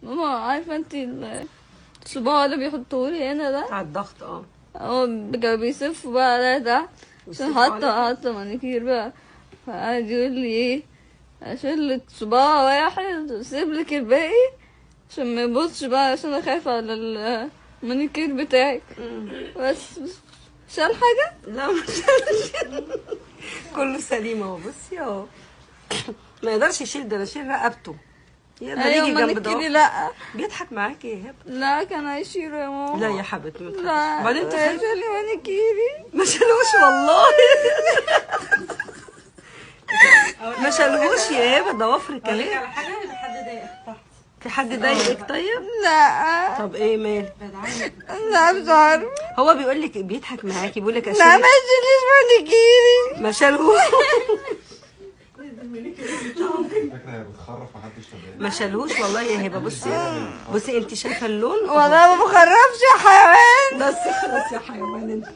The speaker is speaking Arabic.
ماما عارفه انت الصباع اللي بيحطوهولي هنا ده على الضغط هو كانوا بيسفوا بقى عليا ده عشان حاطه مانيكير بقى. فقعد يقول لي ايه، اشيلك صباع واحد واسيبلك الباقي عشان ما يبصش بقى، عشان انا خايفه على المانيكير بتاعك. بس شال حاجه؟ لا مش شالش. كله سليم اهو. بصي اهو. ما يقدرش يشيل ده، انا اشيل رقبته. يقدر يجي جنب ده. لا بيضحك معاكي يا هبه. لا كان هيشيله يا ماما. لا يا حبيبتي ما تخافيش. لا وبعدين انت هيشيل لي مانيكيري. ما شالوش والله. ما شالوش يا هبه، ده وفر كلام. على حاجه لحد ضايقك تحت. في حد ضايقك طيب؟ لا طب ايه مال؟ لا مش عارفه. هو بيقول لك بيضحك معاكي، بيقول لك لا ما يشيليش مانيكيري. ما شالوش. فكرة هي بتخرف محدش تابعها. ما شالوش والله يا هبه. بصي انت شايفه اللون؟ والله ما بخرفش يا حيوان. بس خلاص يا حيوان انت.